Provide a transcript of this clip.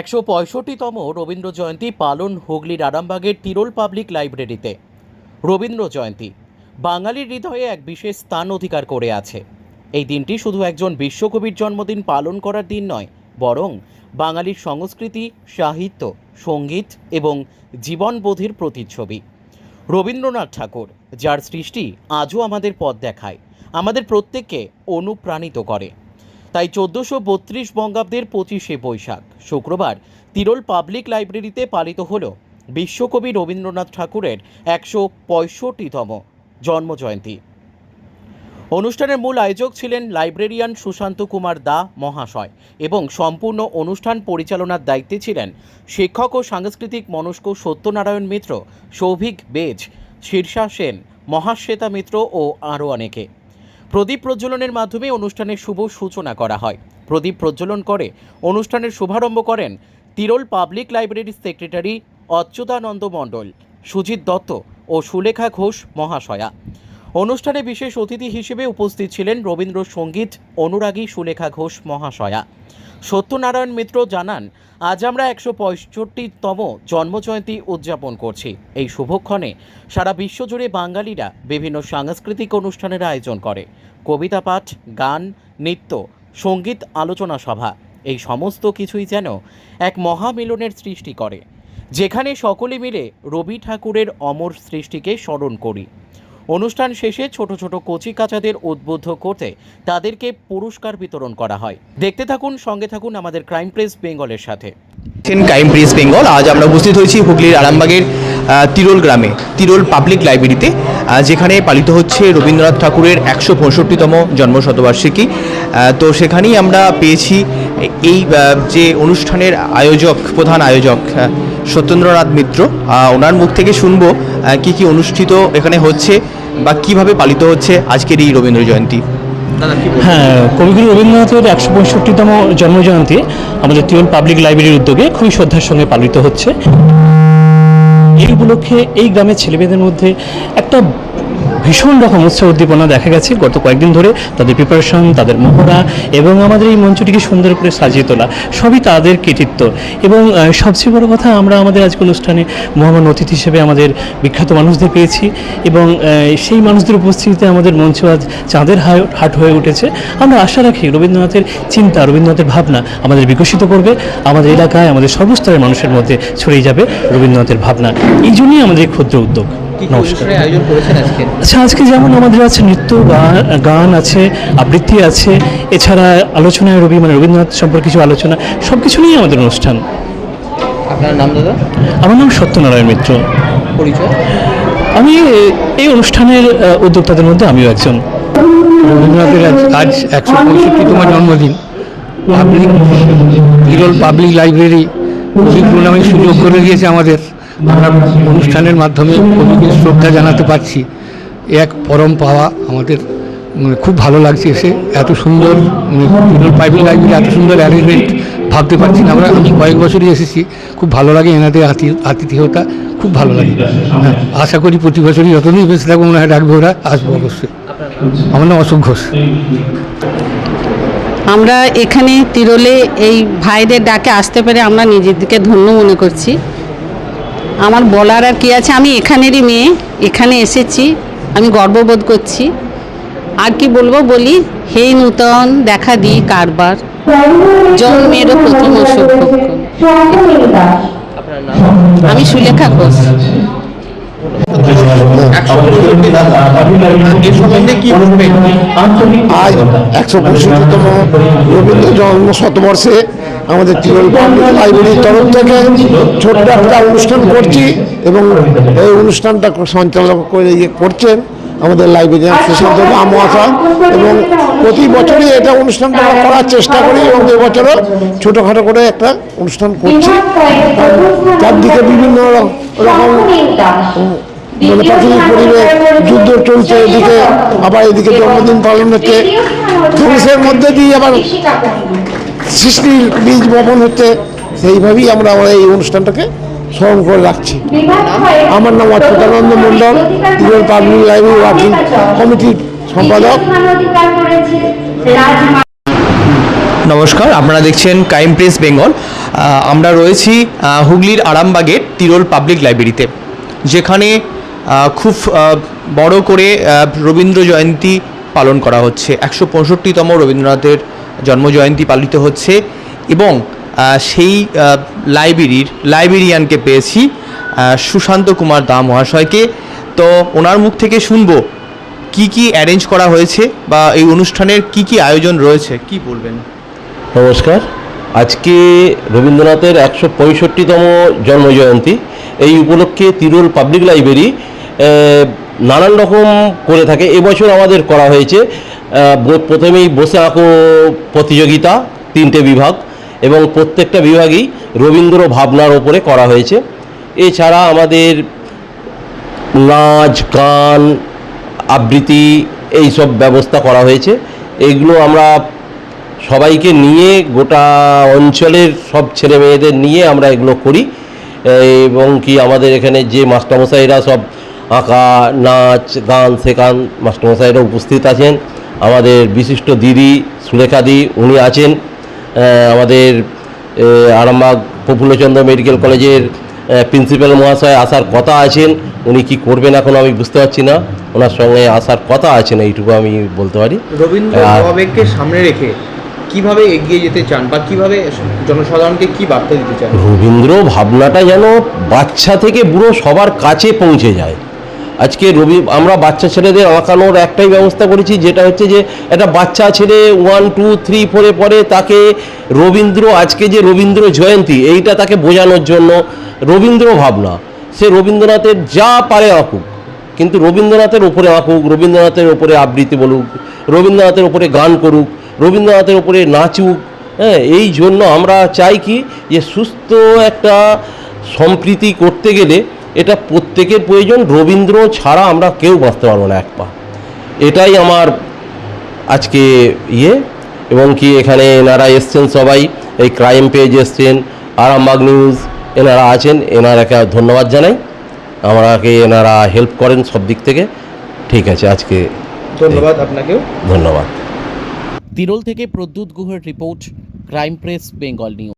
165তম রবীন্দ্র জয়ন্তী পালন হুগলির আরামবাগের তিরোল পাবলিক লাইব্রেরিতে। রবীন্দ্র জয়ন্তী বাঙালির হৃদয়ে এক বিশেষ স্থান অধিকার করে আছে। এই দিনটি শুধু একজন বিশ্বকবির জন্মদিন পালন করার দিন নয়, বরং বাঙালির সংস্কৃতি, সাহিত্য, সঙ্গীত এবং জীবনবোধের প্রতিচ্ছবি। রবীন্দ্রনাথ ঠাকুর, যার সৃষ্টি আজও আমাদের পথ দেখায়, আমাদের প্রত্যেককে অনুপ্রাণিত করে। তাই 1432 বঙ্গাব্দের 25শে বৈশাখ শুক্রবার তিরোল পাবলিক লাইব্রেরিতে পালিত হল বিশ্বকবি রবীন্দ্রনাথ ঠাকুরের 165তম জন্মজয়ন্তী। অনুষ্ঠানের মূল আয়োজক ছিলেন লাইব্রেরিয়ান সুশান্ত কুমার দা মহাশয় এবং সম্পূর্ণ অনুষ্ঠান পরিচালনার দায়িত্বে ছিলেন শিক্ষক ও সাংস্কৃতিক মনস্ক সত্যনারায়ণ মিত্র, সৌভিক বেজ, শীর্ষা সেন, মহাশ্বেতা মিত্র ও আরও অনেকে। প্রদীপ প্রজ্বলনের মাধ্যমে অনুষ্ঠানের শুভ সূচনা করা হয়। প্রদীপ প্রজ্বলন করে অনুষ্ঠানের শুভারম্ভ করেন তিরোল পাবলিক লাইব্রেরির সেক্রেটারি অচ্যুতানন্দ মণ্ডল, সুজিত দত্ত ও সুলেখা ঘোষ মহাশয়া। অনুষ্ঠানে বিশেষ অতিথি হিসেবে উপস্থিত ছিলেন রবীন্দ্রসঙ্গীত অনুরাগী সুলেখা ঘোষ মহাশয়া। সত্যনারায়ণ মিত্র জানান, আজ আমরা 165তম জন্মজয়ন্তী উদযাপন করছি। এই শুভক্ষণে সারা বিশ্বজুড়ে বাঙালিরা বিভিন্ন সাংস্কৃতিক অনুষ্ঠানের আয়োজন করে। কবিতা পাঠ, গান, নৃত্য, সঙ্গীত, আলোচনা সভা, এই সমস্ত কিছুই যেন এক মহামিলনের সৃষ্টি করে, যেখানে সকলে মিলে রবি ঠাকুরের অমর সৃষ্টিকে স্মরণ করি। অনুষ্ঠান শেষে ছোট ছোট কচি কাচাদের উদ্বুদ্ধ করতে তাদেরকে পুরস্কার বিতরণ করা হয়। দেখতে থাকুন, সঙ্গে থাকুন আমাদের ক্রাইম প্রেস বেঙ্গলের সাথে। ক্রাইম প্রেস বেঙ্গল, আজ আমরা উপস্থিত হয়েছি হুগলির আরামবাগের তিরোল গ্রামে, তিরোল পাবলিক লাইব্রেরিতে, যেখানে পালিত হচ্ছে রবীন্দ্রনাথ ঠাকুরের 165তম জন্মশতবার্ষিকী। তো সেখানেই আমরা পেয়েছি এই যে অনুষ্ঠানের আয়োজক, প্রধান আয়োজক সত্যেন্দ্রনাথ মিত্র। ওনার মুখ থেকে শুনবো কি কি অনুষ্ঠিত এখানে হচ্ছে বা কিভাবে পালিত হচ্ছে আজকের এই রবীন্দ্র জয়ন্তী। হ্যাঁ, কবিগুরু রবীন্দ্রনাথের 165তম জন্মজয়ন্তী আমাদের তিরোল পাবলিক লাইব্রেরির উদ্যোগে খুবই শ্রদ্ধার সঙ্গে পালিত হচ্ছে। এই উপলক্ষে এই গ্রামের ছেলেমেয়েদের মধ্যে একটা ভীষণ রকম উৎসাহ উদ্দীপনা দেখা গেছে গত কয়েকদিন ধরে। তাদের প্রিপারেশন, তাদের মহড়া এবং আমাদের এই মঞ্চটিকে সুন্দর করে সাজিয়ে তোলা সবই তাদের কৃতিত্ব। এবং সবচেয়ে বড় কথা, আমরা আমাদের আজকে অনুষ্ঠানে মহামান্য অতিথি হিসেবে আমাদের বিখ্যাত মানুষদের পেয়েছি এবং সেই মানুষদের উপস্থিতিতে আমাদের মঞ্চ আজ চাঁদের হাট হয়ে উঠেছে। আমরা আশা রাখি রবীন্দ্রনাথের চিন্তা, রবীন্দ্রনাথের ভাবনা আমাদের বিকশিত করবে, আমাদের এলাকায় আমাদের সর্বস্তরের মানুষের মধ্যে ছড়িয়ে যাবে রবীন্দ্রনাথের ভাবনা। এই জন্যই আমাদের এই ক্ষুদ্র উদ্যোগ। নমস্কার। আচ্ছা, আজকে যেমন আমাদের আছে নৃত্য, গান আছে, আবৃত্তি আছে, এছাড়া আলোচনায় রবীন্দ্রনাথ সম্পর্কে কিছু আলোচনা, সব কিছু নিয়েই আমাদের অনুষ্ঠান। আপনার নাম দাদা? আমার নাম সত্যনারায়ণ মিত্র। পরিচয়? আমি এই অনুষ্ঠানের উদ্যোক্তাদের মধ্যে আমিও একজন। রবীন্দ্রনাথের আজ 165তম জন্মদিন। তিরোল পাবলিক লাইব্রেরি কবি প্রণামের সুযোগ করে দিয়েছে আমাদের। আমরা অনুষ্ঠানের মাধ্যমে কবিকে শ্রদ্ধা জানাতে পারছি, এক পরম পাওয়া আমাদের। খুব ভালো লাগছে এসে, এত সুন্দর তিরোল পাবলিক লাইব্রেরি, এত সুন্দর অ্যারেঞ্জমেন্ট ভাবতে পারছি না। আমি কয়েক বছরই এসেছি, খুব ভালো লাগে এনাদের আতিথেয়তা, খুব ভালো লাগে। আশা করি প্রতি বছরই যতদিন বেশি থাকবো মনে হয় ডাকবে ওরা, আসবো অবশ্যই। আমার নাম অশোক ঘোষ। আমরা এখানে তিরোলে এই ভাইদের ডাকে আসতে পেরে আমরা নিজেদেরকে ধন্য মনে করছি। আমার বলার আর কি আছে, আমি এখানেরই মেয়ে, এখানে এসেছি, আমি গর্ববোধ করছি। আর কি বলবো, বলি হে নূতন দেখা দিই কারবার, জন্মেরও প্রথম অসভ্য। আমি সুলেখা ঘোষ। আজ 165তম রবীন্দ্র জন্ম শতবর্ষে আমাদের তিরোল পাবলিক লাইব্রেরির তরফ থেকে ছোট্ট একটা অনুষ্ঠান করছি এবং এই অনুষ্ঠানটা সঞ্চালক করে করছেন আমাদের লাইব্রেরিয়ান সুশান্ত মহাশয়। এবং প্রতি বছরই এটা অনুষ্ঠানটা আমরা করার চেষ্টা করি এবং এবছরও ছোটোখাটো করে একটা অনুষ্ঠান করছি। চারদিকে বিভিন্ন রকম প্রাকৃতিক পরিবেশ, যুদ্ধ চলছে, এদিকে আবার এদিকে জন্মদিন পালন হচ্ছে, ধ্বংসের মধ্যে দিয়ে আবার সৃষ্টির বীজ বপন হচ্ছে। সেইভাবেই আমরা এই অনুষ্ঠানটাকে স্মরণ করে রাখছি। আমার নাম অচ্যুতানন্দ মণ্ডল, তিরোল পাবলিক লাইব্রেরি ওয়ার্কিং কমিটির সম্পাদক। নমস্কার, আপনারা দেখছেন ক্রাইম প্রেস বেঙ্গল। আমরা রয়েছি হুগলির আরামবাগের তিরোল পাবলিক লাইব্রেরিতে, যেখানে খুব বড় করে রবীন্দ্র জয়ন্তী পালন করা হচ্ছে। 165তম রবীন্দ্রনাথের জন্মজয়ন্তী পালিত হচ্ছে এবং সেই লাইব্রেরিয়ানকে পেয়েছি সুশান্ত কুমার দা মহাশয়কে। তো ওনার মুখ থেকে শুনবো কি কি অ্যারেঞ্জ করা হয়েছে বা এই অনুষ্ঠানের কি কি আয়োজন রয়েছে, কি বলবেন? নমস্কার। আজকে রবীন্দ্রনাথের 165তম জন্মজয়ন্তী। এই উপলক্ষে তিরোল পাবলিক লাইব্রেরি নানান রকম করে থাকে। এবছর আমাদের করা হয়েছে প্রথমেই বসে আঁকো প্রতিযোগিতা, 3টে বিভাগ, এবং প্রত্যেকটা বিভাগেই রবীন্দ্র ভাবনার ওপরে করা হয়েছে। এছাড়া আমাদের নাচ, গান, আবৃত্তি এইসব ব্যবস্থা করা হয়েছে। এইগুলো আমরা সবাইকে নিয়ে, গোটা অঞ্চলের সব ছেলে মেয়েদের নিয়ে আমরা এগুলো করি। এবং কি আমাদের এখানে যে মাস্টারমশাইরা সব আঁকা, নাচ, গান শেখান, মাস্টারমশাইরা উপস্থিত আছেন। আমাদের বিশিষ্ট দিদি সুলেখাদি উনি আছেন। আমাদের আরামবাগ প্রফুল্লচন্দ্র মেডিকেল কলেজের প্রিন্সিপাল মহাশয় আসার কথা আছেন। উনি কি করবেন এখন আমি বুঝতে পারছি না, ওনার সঙ্গে আসার কথা আছেন, এইটুকু আমি বলতে পারি। রবীন্দ্র ভাবাবেগকে সামনে রেখে কিভাবে এগিয়ে যেতে চান বা কিভাবে জনসাধারণকে কি বার্তা দিতে চান? রবীন্দ্র ভাবনাটা যেন বাচ্চা থেকে বুড়ো সবার কাছে পৌঁছে যায়। আজকে আমরা বাচ্চা ছেলেদের আঁকানোর একটাই ব্যবস্থা করেছি, যেটা হচ্ছে যে একটা বাচ্চা ছেলে 1, 2, 3, 4 পরে তাকে রবীন্দ্র, আজকে যে রবীন্দ্র জয়ন্তী, এইটা তাকে বোঝানোর জন্য রবীন্দ্র ভাবনা। সে রবীন্দ্রনাথের যা পারে আঁকুক, কিন্তু রবীন্দ্রনাথের ওপরে আঁকুক, রবীন্দ্রনাথের ওপরে আবৃত্তি বলুক, রবীন্দ্রনাথের ওপরে গান করুক, রবীন্দ্রনাথের ওপরে নাচুক। হ্যাঁ, এই জন্য আমরা চাই কি যে সুস্থ একটা সম্প্রীতি করতে গেলে এটা প্রত্যেকের প্রয়োজন। রবীন্দ্র ছাড়া আমরা কেউ বাঁচতে পারবো না এক পা। এটাই আমার আজকে এবং কি এখানে এনারা এসছেন সবাই, এই ক্রাইম পেজ এসছেন, আরামবাগ নিউজ এনারা আছেন, এনারাকে ধন্যবাদ জানাই। আমাকে এনারা হেল্প করেন সব দিক থেকে। ঠিক আছে, আজকে ধন্যবাদ আপনাকেও। ধন্যবাদ। তিরোল থেকে প্রদ্যুৎ গুহের report, crime press Bengal news.